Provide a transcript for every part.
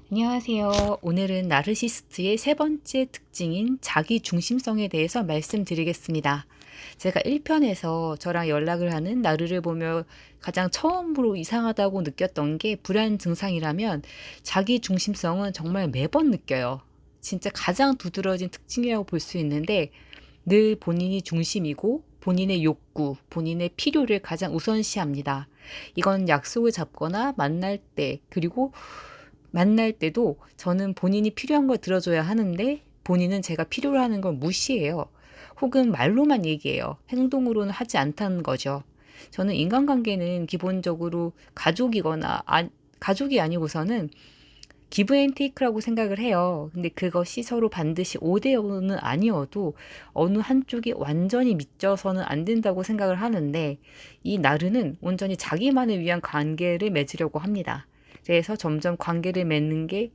안녕하세요. 오늘은 나르시스트의 세 번째 특징인 자기중심성에 대해서 말씀드리겠습니다. 제가 1편에서 저랑 연락을 하는 나르를 보며 가장 처음으로 이상하다고 느꼈던 게 불안 증상이라면 자기중심성은 정말 매번 느껴요. 진짜 가장 두드러진 특징이라고 볼 수 있는데 늘 본인이 중심이고 본인의 욕구, 본인의 필요를 가장 우선시합니다. 이건 약속을 잡거나 만날 때, 그리고 만날 때도 저는 본인이 필요한 걸 들어줘야 하는데 본인은 제가 필요로 하는 걸 무시해요. 혹은 말로만 얘기해요. 행동으로는 하지 않다는 거죠. 저는 인간관계는 기본적으로 가족이 아니고서는 기브 앤 테이크라고 생각을 해요. 근데 그것이 서로 반드시 5대 5는 아니어도 어느 한쪽이 완전히 미쳐서는 안 된다고 생각을 하는데 이 나르는 온전히 자기만을 위한 관계를 맺으려고 합니다. 그래서 점점 관계를 맺는 게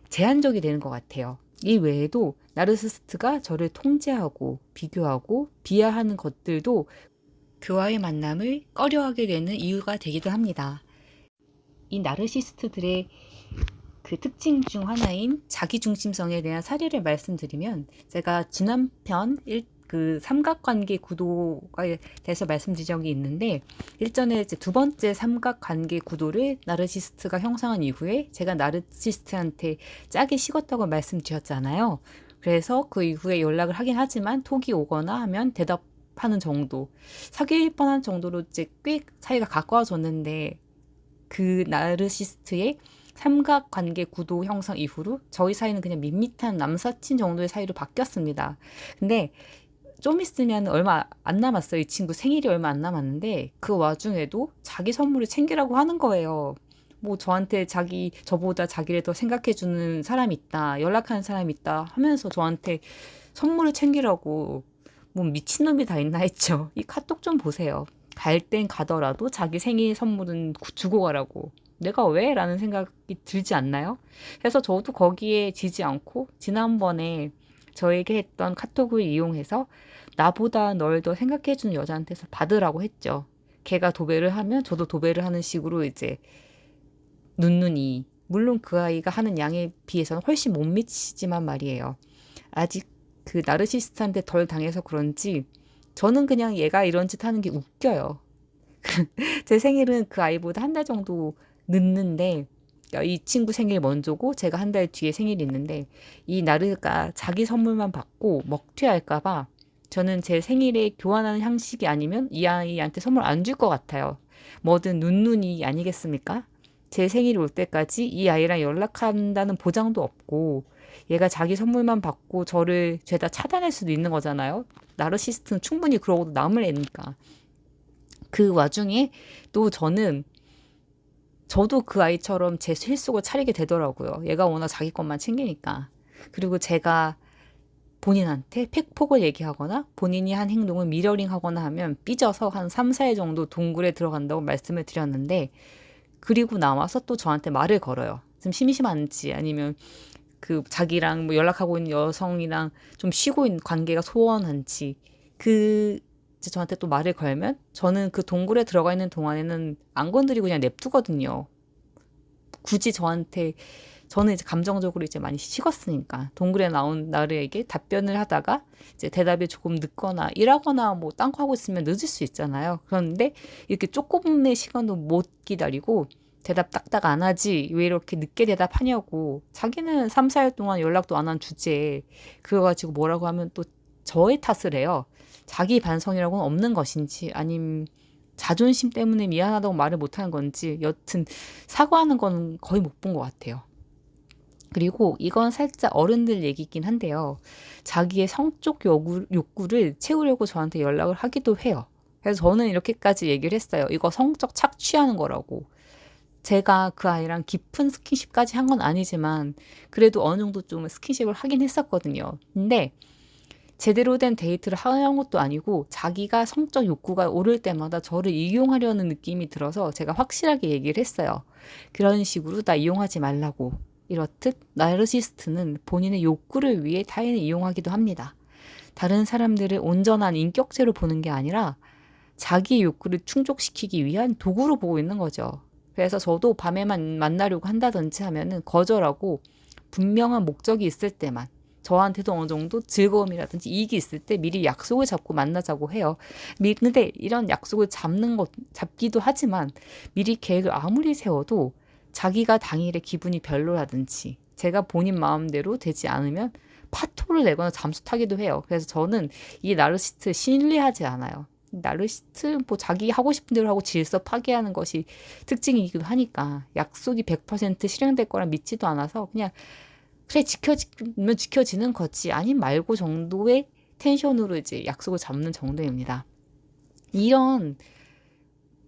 제한적이 되는 것 같아요. 이 외에도 나르시스트가 저를 통제하고 비교하고 비하하는 것들도 그와의 만남을 꺼려하게 되는 이유가 되기도 합니다. 이 나르시스트들의 그 특징 중 하나인 자기중심성에 대한 사례를 말씀드리면 제가 지난 편 그 삼각관계 구도에 대해서 말씀드린 적이 있는데 일전에 이제 두 번째 삼각관계 구도를 나르시스트가 형성한 이후에 제가 나르시스트한테 짜게 식었다고 말씀드렸잖아요. 그래서 그 이후에 연락을 하긴 하지만 톡이 오거나 하면 대답하는 정도, 사귈 뻔한 정도로 이제 꽤 사이가 가까워졌는데 그 나르시스트의 삼각관계 구도 형성 이후로 저희 사이는 그냥 밋밋한 남사친 정도의 사이로 바뀌었습니다. 근데 좀 있으면 얼마 안 남았어요. 이 친구 생일이 얼마 안 남았는데 그 와중에도 자기 선물을 챙기라고 하는 거예요. 뭐 저한테 저보다 자기를 더 생각해주는 사람이 있다, 연락하는 사람이 있다 하면서 저한테 선물을 챙기라고 뭐 미친놈이 다 있나 했죠. 이 카톡 좀 보세요. 갈 땐 가더라도 자기 생일 선물은 주고 가라고. 내가 왜? 라는 생각이 들지 않나요? 그래서 저도 거기에 지지 않고 지난번에 저에게 했던 카톡을 이용해서 나보다 널 더 생각해주는 여자한테서 받으라고 했죠. 걔가 도배를 하면 저도 도배를 하는 식으로 이제 눈눈이. 물론 그 아이가 하는 양에 비해서는 훨씬 못 미치지만 말이에요. 아직 그 나르시스트한테 덜 당해서 그런지 저는 그냥 얘가 이런 짓 하는 게 웃겨요. 제 생일은 그 아이보다 한 달 정도 늦는데 이 친구 생일 먼저고 제가 한 달 뒤에 생일이 있는데 이 나르가 자기 선물만 받고 먹튀할까 봐 저는 제 생일에 교환하는 형식이 아니면 이 아이한테 선물 안 줄 것 같아요. 뭐든 눈눈이 아니겠습니까? 제 생일이 올 때까지 이 아이랑 연락한다는 보장도 없고 얘가 자기 선물만 받고 저를 죄다 차단할 수도 있는 거잖아요. 나르시스트는 충분히 그러고도 남을 애니까. 그 와중에 또 저도 그 아이처럼 제 실속을 차리게 되더라고요. 얘가 워낙 자기 것만 챙기니까. 그리고 제가 본인한테 팩폭을 얘기하거나 본인이 한 행동을 미러링 하거나 하면 삐져서 한 3, 4일 정도 동굴에 들어간다고 말씀을 드렸는데 그리고 나와서 또 저한테 말을 걸어요. 좀 심심한지 아니면 그 자기랑 뭐 연락하고 있는 여성이랑 좀 쉬고 있는 관계가 소원한지 이제 저한테 또 말을 걸면 저는 그 동굴에 들어가 있는 동안에는 안 건드리고 그냥 냅두거든요. 굳이 저는 이제 감정적으로 이제 많이 식었으니까 동굴에 나온 나르에게 답변을 하다가 이제 대답이 조금 늦거나 일하거나 뭐 딴 거 하고 있으면 늦을 수 있잖아요. 그런데 이렇게 조금의 시간도 못 기다리고 대답 딱딱 안 하지 왜 이렇게 늦게 대답하냐고 자기는 3, 4일 동안 연락도 안 한 주제에 그거 가지고 뭐라고 하면 또 저의 탓을 해요. 자기 반성이라고는 없는 것인지 아님 자존심 때문에 미안하다고 말을 못하는 건지 여튼 사과하는 건 거의 못 본 것 같아요. 그리고 이건 살짝 어른들 얘기긴 한데요. 자기의 성적 욕구를 채우려고 저한테 연락을 하기도 해요. 그래서 저는 이렇게까지 얘기를 했어요. 이거 성적 착취하는 거라고. 제가 그 아이랑 깊은 스킨십까지 한 건 아니지만 그래도 어느 정도 좀 스킨십을 하긴 했었거든요. 근데 제대로 된 데이트를 하는 것도 아니고 자기가 성적 욕구가 오를 때마다 저를 이용하려는 느낌이 들어서 제가 확실하게 얘기를 했어요. 그런 식으로 나 이용하지 말라고. 이렇듯 나르시스트는 본인의 욕구를 위해 타인을 이용하기도 합니다. 다른 사람들을 온전한 인격체로 보는 게 아니라 자기 욕구를 충족시키기 위한 도구로 보고 있는 거죠. 그래서 저도 밤에만 만나려고 한다든지 하면은 거절하고 분명한 목적이 있을 때만 저한테도 어느 정도 즐거움이라든지 이익이 있을 때 미리 약속을 잡고 만나자고 해요. 근데 이런 약속을 잡기도 하지만 미리 계획을 아무리 세워도 자기가 당일에 기분이 별로라든지 제가 본인 마음대로 되지 않으면 파토를 내거나 잠수 타기도 해요. 그래서 저는 이 나르시스트 신뢰하지 않아요. 나르시스트 뭐 자기 하고 싶은 대로 하고 질서 파괴하는 것이 특징이기도 하니까 약속이 100% 실행될 거라 믿지도 않아서 그냥 그래 지켜지면 지켜지는 거지 아님 말고 정도의 텐션으로 이제 약속을 잡는 정도입니다. 이런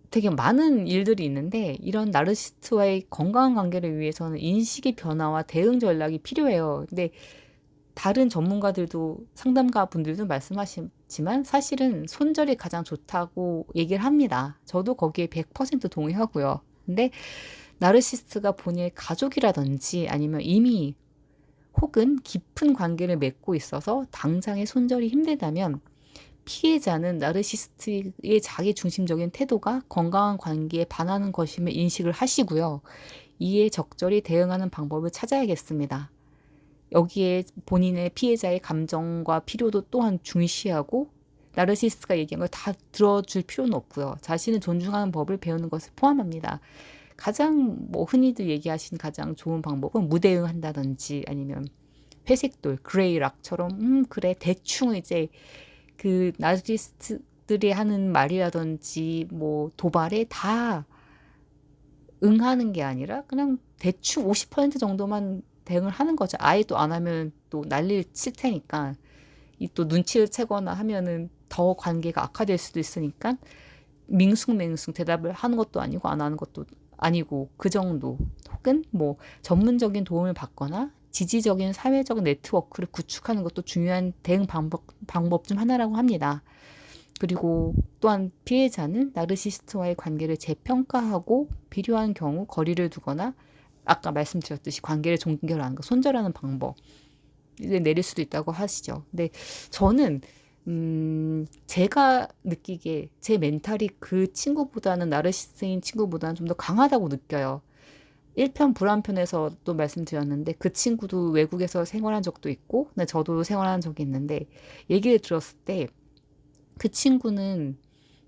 되게 많은 일들이 있는데 이런 나르시스트와의 건강한 관계를 위해서는 인식의 변화와 대응 전략이 필요해요. 근데 다른 전문가들도 상담가 분들도 말씀하시지만 사실은 손절이 가장 좋다고 얘기를 합니다. 저도 거기에 100% 동의하고요. 근데 나르시스트가 본인의 가족이라든지 아니면 이미 혹은 깊은 관계를 맺고 있어서 당장의 손절이 힘들다면 피해자는 나르시스트의 자기 중심적인 태도가 건강한 관계에 반하는 것임을 인식을 하시고요. 이에 적절히 대응하는 방법을 찾아야겠습니다. 여기에 본인의 피해자의 감정과 필요도 또한 중시하고 나르시스트가 얘기한 걸 다 들어줄 필요는 없고요. 자신을 존중하는 법을 배우는 것을 포함합니다. 가장 뭐 흔히들 얘기하신 가장 좋은 방법은 무대응한다든지 아니면 회색돌, 그레이락처럼 그래 대충 이제 그 나르시스트들이 하는 말이라든지 뭐 도발에 다 응하는 게 아니라 그냥 대충 50% 정도만 대응을 하는 거죠. 아예 또 안 하면 또 난리를 칠 테니까 이 또 눈치를 채거나 하면은 더 관계가 악화될 수도 있으니까 밍숭맹숭 대답을 하는 것도 아니고 안 하는 것도 아니고 그 정도 혹은 뭐 전문적인 도움을 받거나 지지적인 사회적 네트워크를 구축하는 것도 중요한 대응 방법 중 하나라고 합니다. 그리고 또한 피해자는 나르시스트와의 관계를 재평가하고 필요한 경우 거리를 두거나 아까 말씀드렸듯이 관계를 종결하는 거, 손절하는 방법 이제 내릴 수도 있다고 하시죠. 근데 저는 제가 느끼기에 제 멘탈이 그 친구보다는 나르시스트인 친구보다는 좀 더 강하다고 느껴요. 일편불안편에서 또 말씀드렸는데 그 친구도 외국에서 생활한 적도 있고 근데 저도 생활한 적이 있는데 얘기를 들었을 때 그 친구는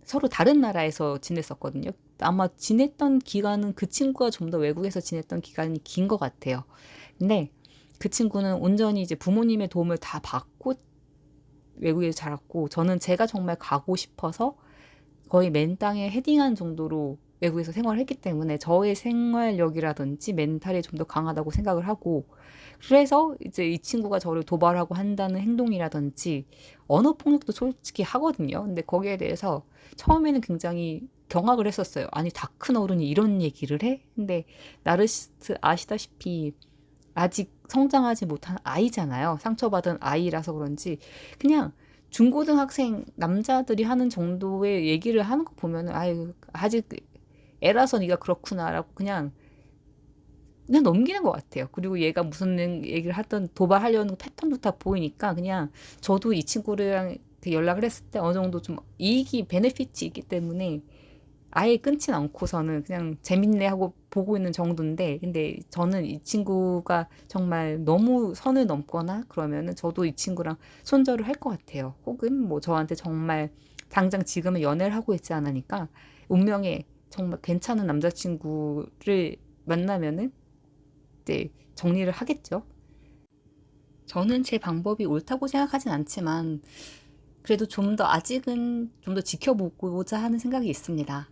서로 다른 나라에서 지냈었거든요. 아마 지냈던 기간은 그 친구가 좀 더 외국에서 지냈던 기간이 긴 것 같아요. 근데 그 친구는 온전히 이제 부모님의 도움을 다 받고 외국에서 자랐고 저는 제가 정말 가고 싶어서 거의 맨 땅에 헤딩한 정도로 외국에서 생활을 했기 때문에 저의 생활력이라든지 멘탈이 좀 더 강하다고 생각을 하고 그래서 이제 이 친구가 저를 도발하고 한다는 행동이라든지 언어 폭력도 솔직히 하거든요. 근데 거기에 대해서 처음에는 굉장히 경악을 했었어요. 아니 다 큰 어른이 이런 얘기를 해? 근데 나르시스트 아시다시피 아직 성장하지 못한 아이잖아요. 상처받은 아이라서 그런지 그냥 중고등학생 남자들이 하는 정도의 얘기를 하는 거 보면은 아유 아직 애라서 네가 그렇구나라고 그냥 넘기는 것 같아요. 그리고 얘가 무슨 얘기를 하던 도발하려는 패턴도 다 보이니까 그냥 저도 이 친구랑 연락을 했을 때 어느 정도 좀 이익이 베네핏이 있기 때문에 아예 끊진 않고서는 그냥 재밌네 하고 보고 있는 정도인데 근데 저는 이 친구가 정말 너무 선을 넘거나 그러면은 저도 이 친구랑 손절을 할 것 같아요. 혹은 뭐 저한테 정말 당장 지금은 연애를 하고 있지 않으니까 운명에 정말 괜찮은 남자친구를 만나면은 이제 정리를 하겠죠. 저는 제 방법이 옳다고 생각하진 않지만 그래도 좀 더 아직은 좀 더 지켜보고자 하는 생각이 있습니다.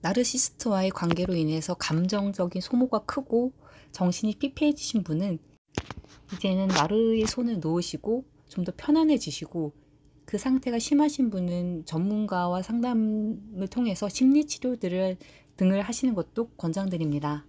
나르시스트와의 관계로 인해서 감정적인 소모가 크고 정신이 피폐해지신 분은 이제는 나르의 손을 놓으시고 좀 더 편안해지시고 그 상태가 심하신 분은 전문가와 상담을 통해서 심리치료들을 등을 하시는 것도 권장드립니다.